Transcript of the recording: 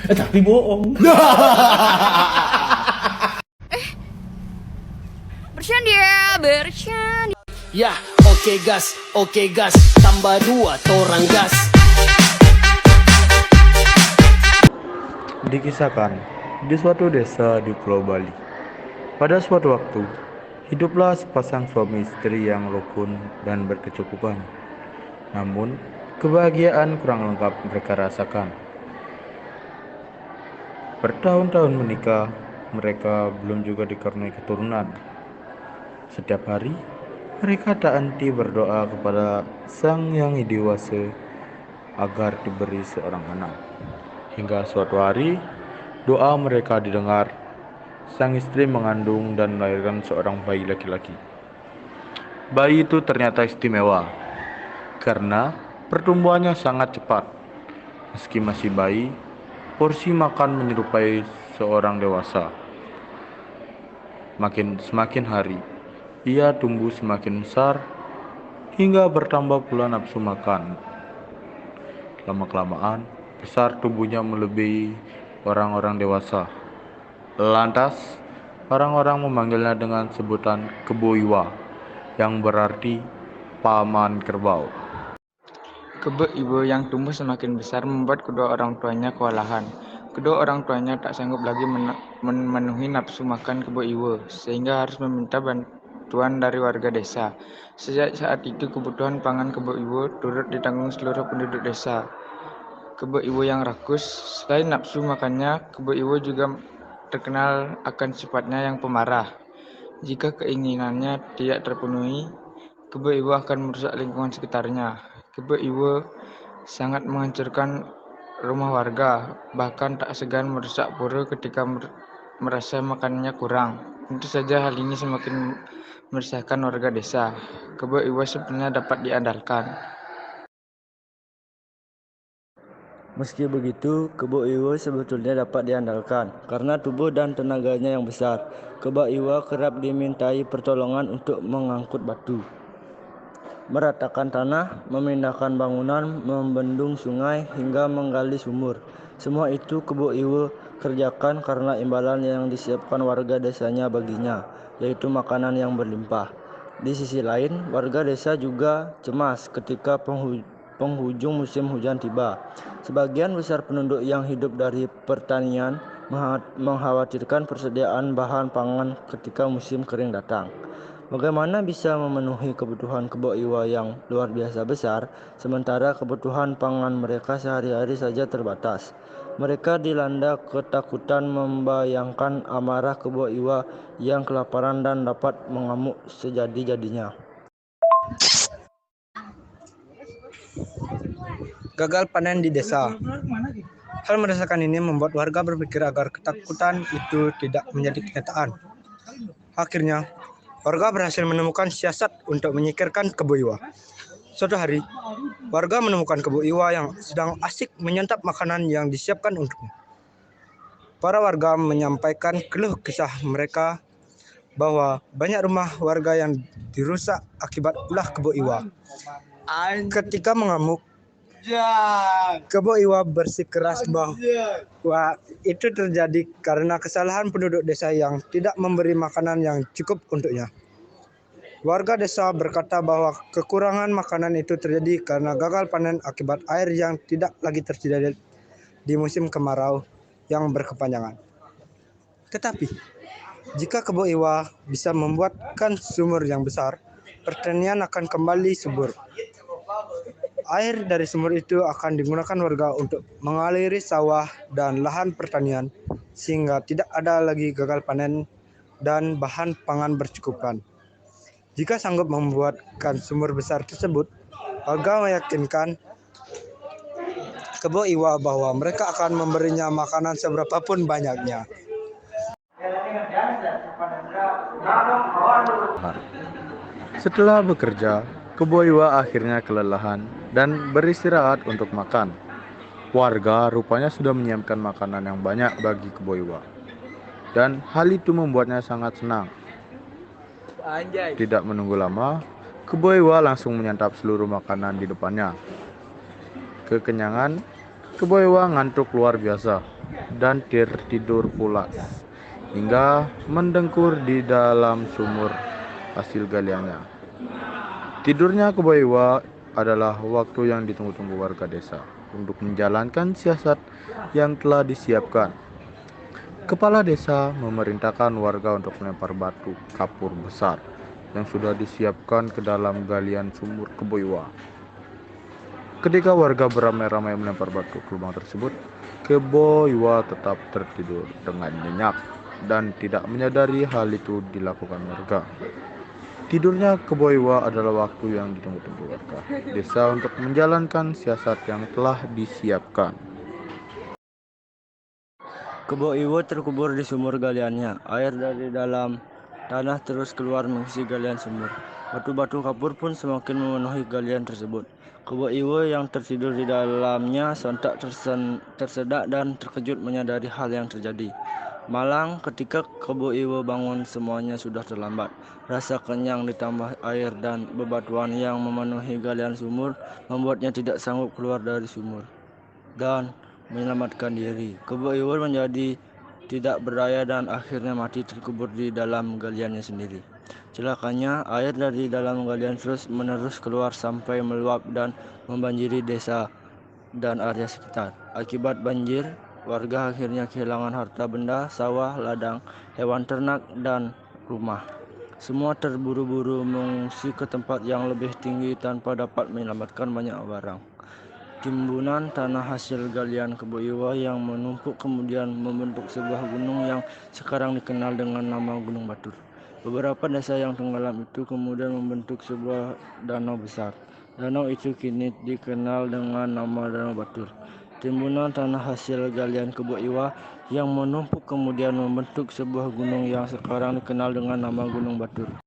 Tapi bohong. Bercanda ya, bercanda. Ya, oke gas, tambah 2 torang gas. Dikisahkan, di suatu desa di Pulau Bali, pada suatu waktu, hiduplah sepasang suami istri yang rukun dan berkecukupan. Namun, kebahagiaan kurang lengkap mereka rasakan. Bertahun-tahun menikah, mereka belum juga dikaruniai keturunan. Setiap hari, mereka tak henti berdoa kepada Sang Yang Widi agar diberi seorang anak. Hingga suatu hari, doa mereka didengar. Sang istri mengandung dan melahirkan seorang bayi laki-laki. Bayi itu ternyata istimewa karena pertumbuhannya sangat cepat. Meski masih bayi, porsi makan menyerupai seorang dewasa. Semakin hari, ia tumbuh semakin besar hingga bertambah pula nafsu makan. Lama-kelamaan, besar tubuhnya melebihi orang-orang dewasa. Lantas, orang-orang memanggilnya dengan sebutan Kebo Iwa, yang berarti paman kerbau. Kebo Iwa yang tumbuh semakin besar membuat kedua orang tuanya kewalahan. Kedua orang tuanya tak sanggup lagi memenuhi nafsu makan Kebo Iwa, sehingga harus meminta bantuan dari warga desa. Sejak saat itu kebutuhan pangan Kebo Iwa turut ditanggung seluruh penduduk desa. Kebo Iwa yang rakus, selain nafsu makannya, Kebo Iwa juga terkenal akan sifatnya yang pemarah. Jika keinginannya tidak terpenuhi, Kebo Iwa akan merusak lingkungan sekitarnya. Kebo Iwa sangat menghancurkan rumah warga, bahkan tak segan merusak pura ketika merasa makanannya kurang. Tentu saja hal ini semakin meresahkan warga desa. Kebo Iwa sebenarnya dapat diandalkan. Meski begitu, Kebo Iwa sebetulnya dapat diandalkan karena tubuh dan tenaganya yang besar. Kebo Iwa kerap dimintai pertolongan untuk mengangkut batu, meratakan tanah, memindahkan bangunan, membendung sungai, hingga menggali sumur. Semua itu Kebo Iwa kerjakan karena imbalan yang disiapkan warga desanya baginya, yaitu makanan yang berlimpah. Di sisi lain, warga desa juga cemas ketika penghujung musim hujan tiba. Sebagian besar penduduk yang hidup dari pertanian mengkhawatirkan persediaan bahan pangan ketika musim kering datang. Bagaimana bisa memenuhi kebutuhan Kebo Iwa yang luar biasa besar, sementara kebutuhan pangan mereka sehari-hari saja terbatas? Mereka dilanda ketakutan membayangkan amarah Kebo Iwa yang kelaparan dan dapat mengamuk sejadi-jadinya. Gagal panen di desa. Hal merasakan ini membuat warga berpikir agar ketakutan itu tidak menjadi kenyataan. Akhirnya, warga berhasil menemukan siasat untuk menyingkirkan Kebo Iwa. Suatu hari, warga menemukan Kebo Iwa yang sedang asik menyantap makanan yang disiapkan untuknya. Para warga menyampaikan keluh kesah mereka bahwa banyak rumah warga yang dirusak akibat ulah Kebo Iwa. Ketika mengamuk, Kebo Iwa bersikeras bahwa itu terjadi karena kesalahan penduduk desa yang tidak memberi makanan yang cukup untuknya. Warga desa berkata bahwa kekurangan makanan itu terjadi karena gagal panen akibat air yang tidak lagi tersedia di musim kemarau yang berkepanjangan. Tetapi, jika Kebo Iwa bisa membuatkan sumur yang besar, pertanian akan kembali subur. Air dari sumur itu akan digunakan warga untuk mengaliri sawah dan lahan pertanian sehingga tidak ada lagi gagal panen dan bahan pangan bercukupan. Jika sanggup membuatkan sumur besar tersebut, warga meyakinkan Kebo Iwa bahwa mereka akan memberinya makanan seberapapun banyaknya. Setelah bekerja, Kebo Iwa akhirnya kelelahan dan beristirahat untuk makan. Warga rupanya sudah menyiapkan makanan yang banyak bagi Kebo Iwa, dan hal itu membuatnya sangat senang. Tidak menunggu lama, Kebo Iwa langsung menyantap seluruh makanan di depannya. Kekenyangan, Kebo Iwa ngantuk luar biasa. dan tertidur pulas hingga mendengkur di dalam sumur hasil galiannya. Tidurnya Kebo Iwa adalah waktu yang ditunggu-tunggu warga desa untuk menjalankan siasat yang telah disiapkan. Kepala desa memerintahkan warga untuk melempar batu kapur besar yang sudah disiapkan ke dalam galian sumur Kebo Iwa. Ketika warga beramai-ramai melempar batu ke lubang tersebut, Kebo Iwa tetap tertidur dengan nyenyak dan tidak menyadari hal itu dilakukan warga. Tidurnya Kebo Iwa adalah waktu yang ditunggu-tunggu warga desa untuk menjalankan siasat yang telah disiapkan. Kebo Iwo terkubur di sumur galiannya. Air dari dalam tanah terus keluar mengisi galian sumur. Batu-batu kapur pun semakin memenuhi galian tersebut. Kebo Iwo yang tertidur di dalamnya sontak tersedak dan terkejut menyadari hal yang terjadi. Malang ketika Kebo Iwo bangun semuanya sudah terlambat. Rasa kenyang ditambah air dan bebatuan yang memenuhi galian sumur membuatnya tidak sanggup keluar dari sumur dan menyelamatkan diri. Kebo Iwo menjadi tidak berdaya dan akhirnya mati terkubur di dalam galiannya sendiri. Celakanya, air dari dalam galian terus menerus keluar sampai meluap dan membanjiri desa dan area sekitar. Akibat banjir, warga akhirnya kehilangan harta benda, sawah, ladang, hewan ternak, dan rumah. Semua terburu-buru mengungsi ke tempat yang lebih tinggi tanpa dapat menyelamatkan banyak barang. Timbunan tanah hasil galian Kebo Iwa yang menumpuk kemudian membentuk sebuah gunung yang sekarang dikenal dengan nama Gunung Batur. Beberapa desa yang tenggelam itu kemudian membentuk sebuah danau besar. Danau itu kini dikenal dengan nama Danau Batur. Timbunan tanah hasil galian Kebo Iwa yang menumpuk kemudian membentuk sebuah gunung yang sekarang dikenal dengan nama Gunung Batur.